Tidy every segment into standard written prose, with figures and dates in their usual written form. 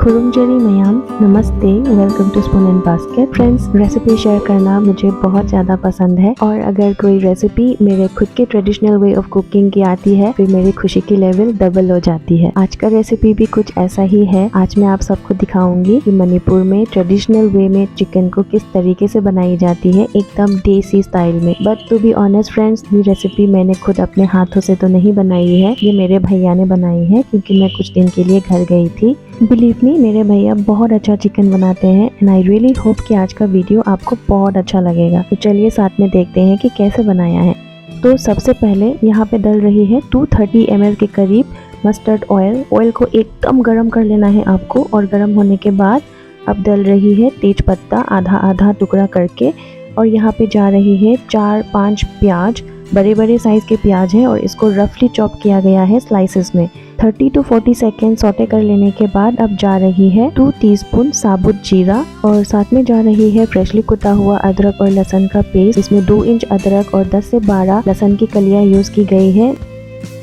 खुरुमजरी मयाम, नमस्ते, welcome two spoon and basket. Friends, recipe share करना मुझे बहुत ज़्यादा पसंद है और अगर कोई रेसिपी मेरे खुद के ट्रेडिशनल वे ऑफ कुकिंग की आती है फिर मेरी खुशी की लेवल डबल हो जाती है। आज का रेसिपी भी कुछ ऐसा ही है। आज मैं आप सबको दिखाऊंगी कि मणिपुर में ट्रेडिशनल वे में चिकन को किस तरीके से बनाई जाती है, एकदम देसी स्टाइल में। But to be honest friends, ये रेसिपी मैंने खुद अपने हाथों से तो नहीं बनाई है, ये मेरे भैया ने बनाई है क्योंकि मैं कुछ दिन के लिए घर गई थी। बिलीव मी, मेरे भैया बहुत अच्छा चिकन बनाते हैं एंड आई रियली होप कि आज का वीडियो आपको बहुत अच्छा लगेगा। तो चलिए साथ में देखते हैं कि कैसे बनाया है। तो सबसे पहले यहाँ पे डल रही है 230 ml के करीब मस्टर्ड ऑयल। ऑयल को एकदम गर्म कर लेना है आपको और गर्म होने के बाद अब डल रही है तेज पत्ता आधा आधा टुकड़ा करके, और यहाँ पे जा रही है 4-5 प्याज, बड़े बड़े साइज के प्याज है और इसको रफली चॉप किया गया है स्लाइसेस में। 30 to 40 सेकेंड सौटे कर लेने के बाद अब जा रही है 2 टीस्पून साबुत जीरा और साथ में जा रही है फ्रेशली कुटा हुआ अदरक और लहसुन का पेस्ट। इसमें 2 इंच अदरक और 10 से 12 लहसुन की कलियां यूज की गई है।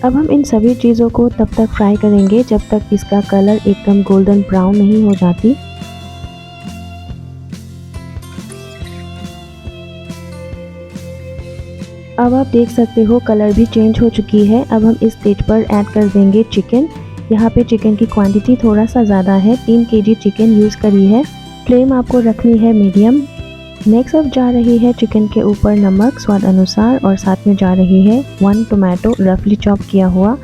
अब हम इन सभी चीज़ों को तब तक फ्राई करेंगे जब तक इसका कलर एकदम गोल्डन ब्राउन नहीं हो जाती। अब आप देख सकते हो कलर भी चेंज हो चुकी है। अब हम इस स्टेज पर ऐड कर देंगे चिकन। यहाँ पे चिकन की क्वांटिटी थोड़ा सा ज़्यादा है, 3 kg चिकन यूज़ करी है। फ्लेम आपको रखनी है मीडियम। नेक्स्ट अब जा रही है चिकन के ऊपर नमक स्वाद अनुसार और साथ में जा रही है 1 टोमेटो रफली चॉप किया हुआ।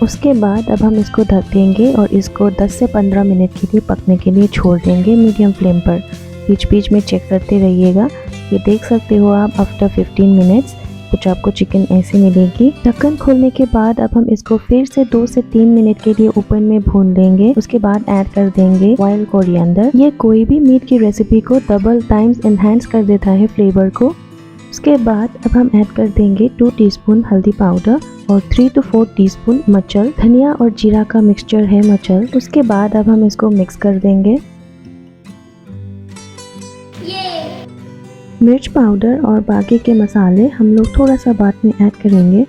उसके बाद अब हम इसको ढक देंगे और इसको 10 से 15 मिनट के लिए पकने के लिए छोड़ देंगे मीडियम फ्लेम पर। बीच बीच में चेक करते रहिएगा। ये देख सकते हो आप आफ्टर 15 मिनट्स कुछ आपको चिकन ऐसी मिलेगी। ढक्कन खोलने के बाद अब हम इसको फिर से 2 से 3 मिनट के लिए ओपन में भून लेंगे। उसके बाद ऐड कर देंगे वाइल्ड कोरिएंडर। ये कोई भी मीट की रेसिपी को डबल टाइम्स एनहांस कर देता है फ्लेवर को। उसके बाद अब हम ऐड कर देंगे 2 टीस्पून हल्दी पाउडर और 3 to 4 टीस्पून मचल। धनिया और जीरा का मिक्सचर है मचल। उसके बाद अब हम इसको मिक्स कर देंगे। मिर्च पाउडर और बाकी के मसाले हम लोग थोड़ा सा बाद में ऐड करेंगे।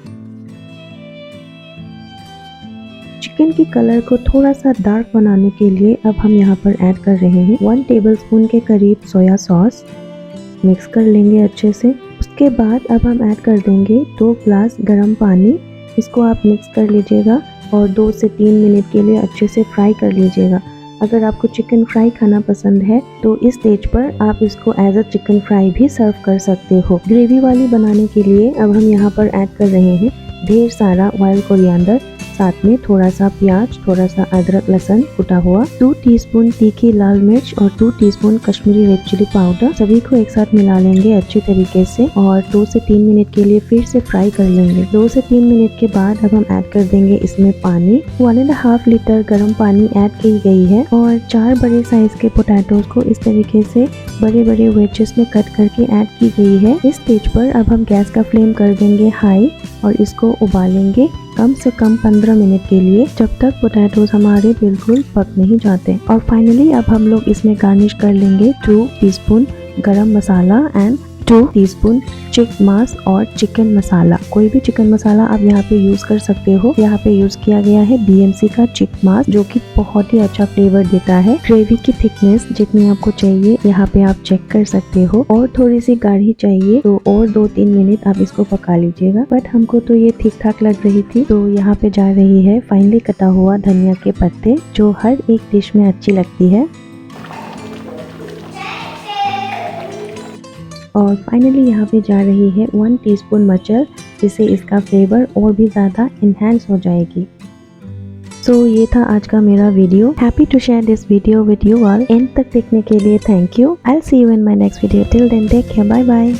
चिकन की कलर को थोड़ा सा डार्क बनाने के लिए अब हम यहाँ पर ऐड कर रहे हैं 1 टेबलस्पून के करीब सोया सॉस। मिक्स कर लेंगे अच्छे से। उसके बाद अब हम ऐड कर देंगे 2 ग्लास गर्म पानी। इसको आप मिक्स कर लीजिएगा और 2 से 3 मिनट के लिए अच्छे से फ्राई कर लीजिएगा। अगर आपको चिकन फ्राई खाना पसंद है तो इस स्टेज पर आप इसको एज अ चिकन फ्राई भी सर्व कर सकते हो। ग्रेवी वाली बनाने के लिए अब हम यहाँ पर ऐड कर रहे हैं ढेर सारा वाइल्ड कोरिएंडर, साथ में थोड़ा सा प्याज, थोड़ा सा अदरक लहसुन कुटा हुआ, 2 टीस्पून तीखी लाल मिर्च और 2 teaspoon Kashmiri red chili powder. सभी को एक साथ मिला लेंगे अच्छी तरीके से और 2 से 3 मिनट के लिए फिर से फ्राई कर लेंगे। 2 से 3 मिनट के बाद अब हम ऐड कर देंगे इसमें पानी। 1.5 लीटर गर्म पानी ऐड की गई है और 4 बड़े साइज के पोटैटोज को इस तरीके से बड़े बड़े वेजेस में कट करके ऐड की गई है। इस स्टेज पर अब हम गैस का फ्लेम कर देंगे हाई और इसको उबालेंगे कम से कम 15 मिनट के लिए, जब तक पोटैटोज हमारे बिल्कुल पक नहीं जाते। और फाइनली अब हम लोग इसमें गार्निश कर लेंगे 2 टीस्पून गरम मसाला एंड 2 टीस्पून चिकन मास और चिकन मसाला। कोई भी चिकन मसाला आप यहाँ पे यूज कर सकते हो। यहाँ पे यूज किया गया है BMC का चिकन मास, जो कि बहुत ही अच्छा फ्लेवर देता है। ग्रेवी की थिकनेस जितनी आपको चाहिए यहाँ पे आप चेक कर सकते हो, और थोड़ी सी गाढ़ी चाहिए तो और 2-3 मिनट आप इसको पका लीजिएगा। बट हमको तो ये ठीक ठाक लग रही थी। तो यहाँ पे जा रही है फाइनली कटा हुआ धनिया के पत्ते, जो हर एक डिश में अच्छी लगती है। और फाइनली यहाँ पे जा रही है 1 टीस्पून मचल, जिससे इसका फ्लेवर और भी ज़्यादा इन्हेंस हो जाएगी। सो ये था आज का मेरा video. Happy to share this video with you all. End तक देखने के लिए thank you. I will see you in my next video. Till then take care, bye bye.